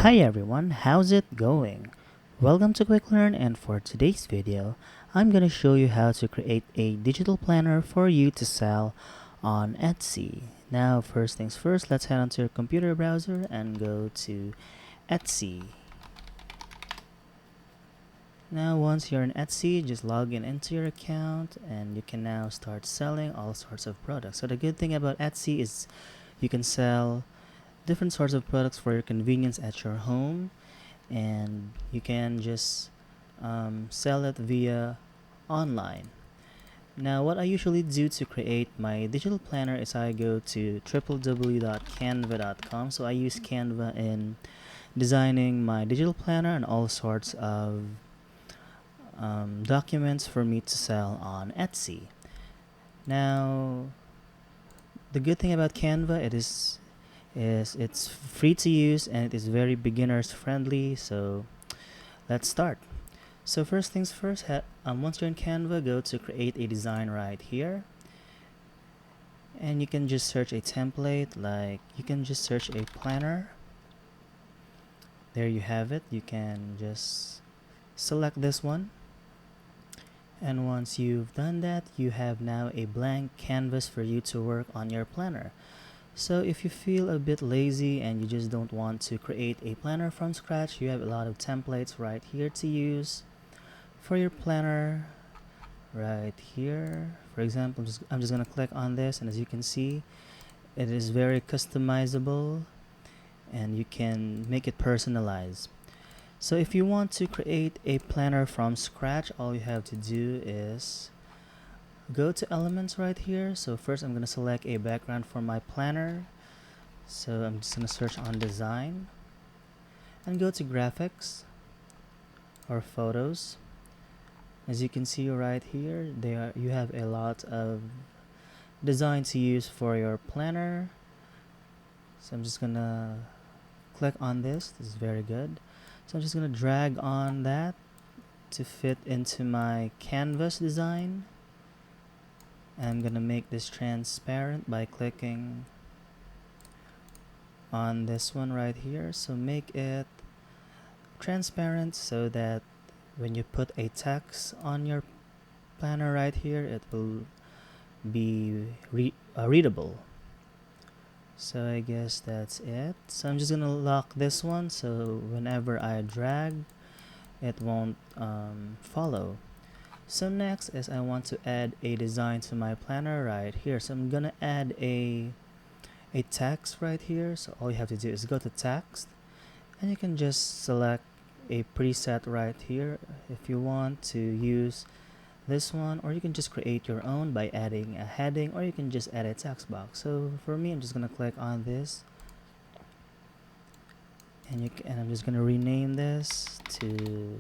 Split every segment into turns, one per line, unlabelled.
Hi everyone, how's it going? Welcome to Quick Learn, and for today's video, I'm going to show you how to create a digital planner for you to sell on Etsy. Now, first things first, let's head onto your computer browser and go to Etsy. Now, once you're in Etsy, just log in into your account and you can now start selling all sorts of products. So the good thing about Etsy is you can sell different sorts of products for your convenience at your home, and you can just sell it via online. Now, what I usually do to create my digital planner is I go to www.canva.com. So I use Canva in designing my digital planner and all sorts of documents for me to sell on Etsy. Now, the good thing about Canva is it's free to use and it is very beginners friendly. So let's start. So first things first, once you're in Canva, go to create a design right here, and you can just search a template. Like you can just search a planner. There you have it. You can just select this one, and once you've done that, you have now a blank canvas for you to work on your planner. So if you feel a bit lazy and you just don't want to create a planner from scratch, you have a lot of templates right here to use for your planner. Right here, for example, I'm just gonna click on this, and as you can see, it is very customizable and you can make it personalized. So if you want to create a planner from scratch, all you have to do is go to elements right here. So first I'm gonna select a background for my planner. So I'm just gonna search on design and go to graphics or photos. As you can see right here, you have a lot of design to use for your planner. So I'm just gonna click on this. This is very good. So I'm just gonna drag on that to fit into my canvas design. And I'm gonna make this transparent by clicking on this one right here. So make it transparent so that when you put a text on your planner right here, it will be readable. So I guess that's it. So I'm just gonna lock this one so whenever I drag, it won't follow. So next is I want to add a design to my planner right here. So I'm gonna add a text right here. So all you have to do is go to text, and you can just select a preset right here if you want to use this one, or you can just create your own by adding a heading, or you can just add a text box. So for me, I'm just gonna click on this, and I'm just gonna rename this to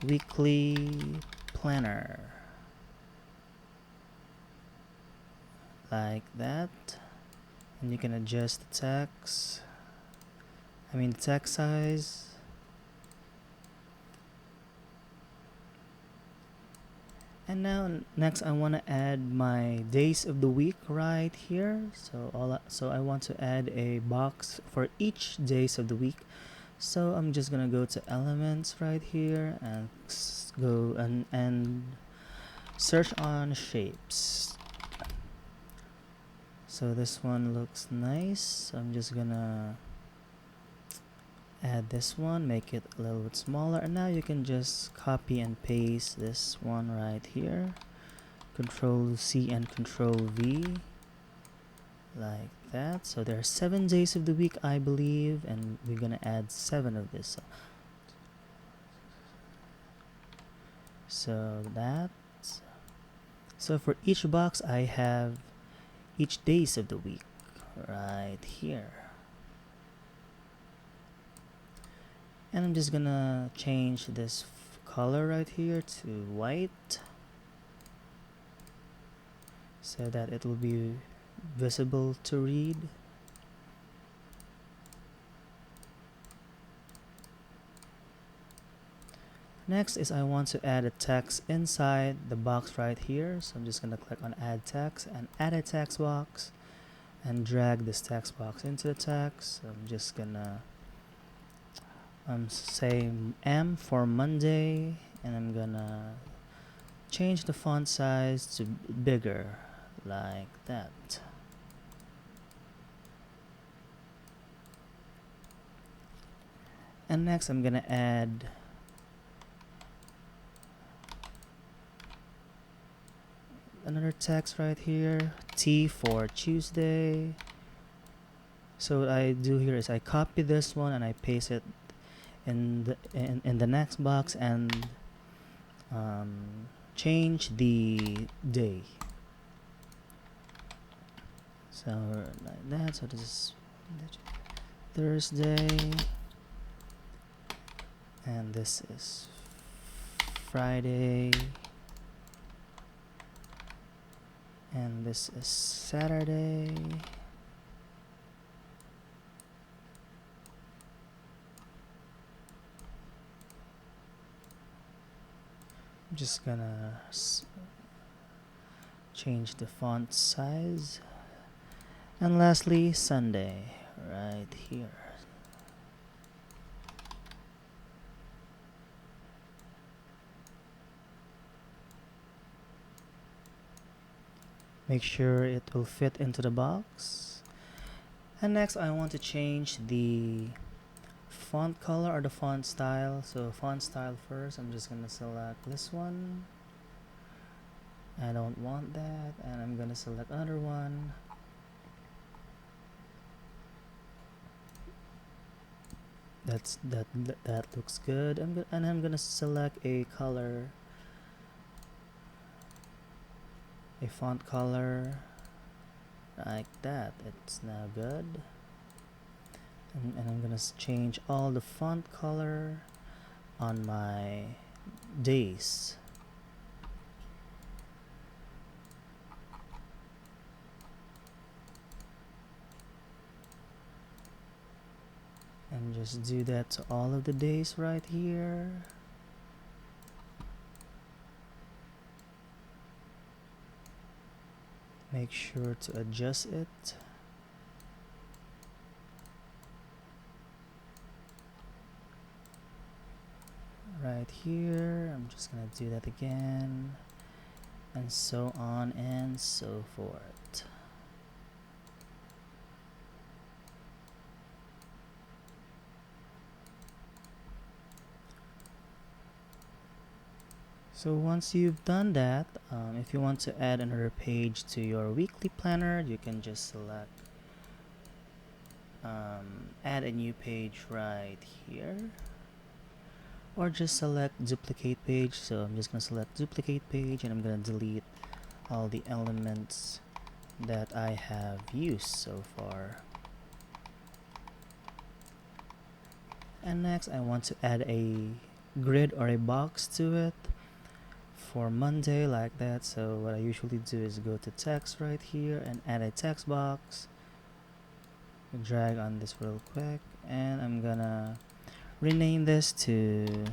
weekly planner, like that. And you can adjust the text, the text size. And now next I want to add my days of the week right here. So I want to add a box for each days of the week. So I'm just gonna go to elements right here and go and search on shapes. So this one looks nice. So I'm just gonna add this one, make it a little bit smaller, and now you can just copy and paste this one right here. Control C and Control V, like that. So there are 7 days of the week, I believe, and we're gonna add 7 of this. So for each box I have each days of the week right here. And I'm just gonna change this color right here to white so that it will be visible to read. Next is I want to add a text inside the box right here. So I'm just gonna click on add text and add a text box and drag this text box into the text. So I'm just gonna say M for Monday, and I'm gonna change the font size to bigger, like that. And next I'm gonna add another text right here, T for Tuesday. So what I do here is I copy this one and I paste it in the next box, and change the day. So like that. So this is Thursday, and this is Friday, and this is Saturday. I'm just gonna change the font size, and lastly Sunday right here. Make sure it will fit into the box. And next I want to change the font color or the font style. So font style first, I'm just gonna select this one. I don't want that, and I'm gonna select another one. That looks good. I'm gonna select a color, a font color like that. It's now good. And I'm gonna change all the font color on my days. And just do that to all of the days right here. Make sure to adjust it. Right here, I'm just gonna do that again, and so on and so forth. So once you've done that, if you want to add another page to your weekly planner, you can just select add a new page right here, or just select duplicate page. So I'm just gonna select duplicate page, and I'm gonna delete all the elements that I have used so far. And next I want to add a grid or a box to it for Monday, like that. So what I usually do is go to text right here and add a text box. Drag on this real quick, and I'm gonna rename this to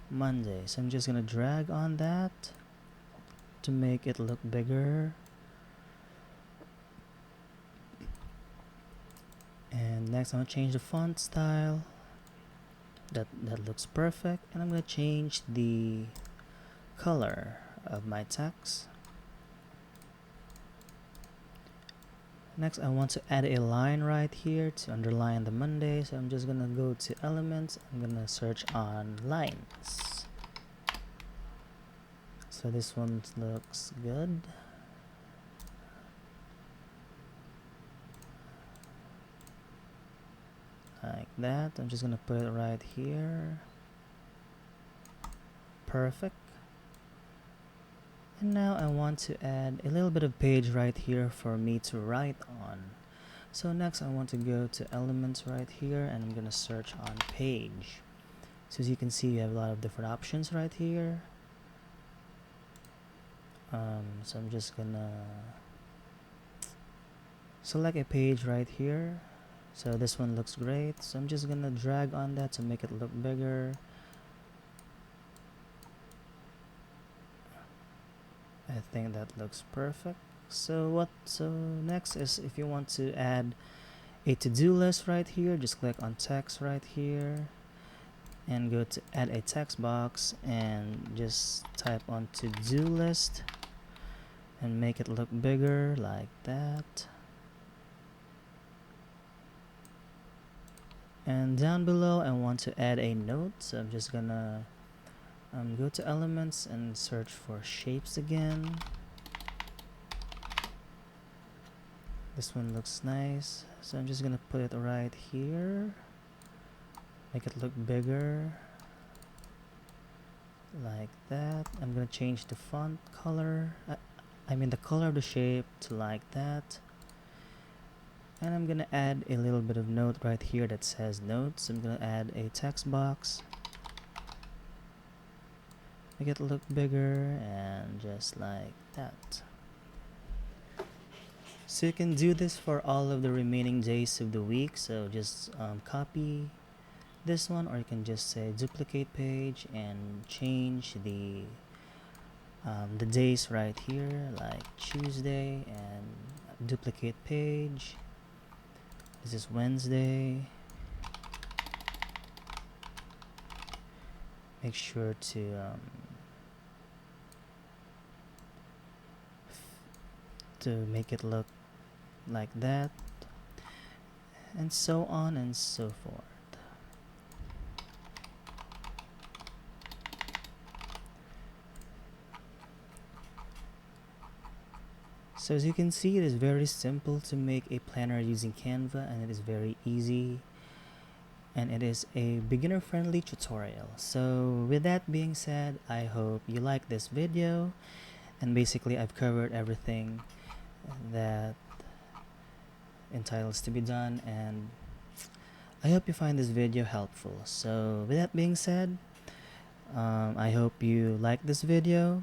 Monday. So I'm just gonna drag on that to make it look bigger. And next I'm gonna change the font style. That looks perfect. And I'm gonna change the color of my text. Next I want to add a line right here to underline the Monday. So I'm just gonna go to elements. I'm gonna search on lines. So this one looks good. Like that. I'm just gonna put it right here. Perfect. And now I want to add a little bit of page right here for me to write on. So next I want to go to elements right here, and I'm gonna search on page. So as you can see, you have a lot of different options right here. So I'm just gonna select a page right here. So this one looks great. So I'm just gonna drag on that to make it look bigger. I think that looks perfect. So next is, if you want to add a to-do list right here. Just click on text right here and go to add a text box and just type on to-do list and make it look bigger like that. And down below I want to add a note, so I'm just gonna go to elements and search for shapes again. This one looks nice, so I'm just gonna put it right here, make it look bigger like that. I'm gonna change the font color, I mean the color of the shape, to like that. And I'm gonna add a little bit of note right here that says notes. I'm gonna add a text box, make it look bigger, and just like that. So you can do this for all of the remaining days of the week. So just copy this one, or you can just say duplicate page and change the days right here, like Tuesday, and duplicate page. This is Wednesday. Make sure to make it look like that, and so on and so forth. So as you can see, it is very simple to make a planner using Canva, and it is very easy, and it is a beginner friendly tutorial. So with that being said, I hope you like this video, and basically I've covered everything that entitles to be done, and I hope you find this video helpful. So with that being said, I hope you like this video,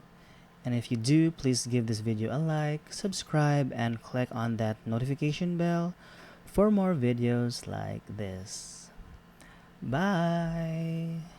and if you do, please give this video a like, subscribe, and click on that notification bell for more videos like this. Bye!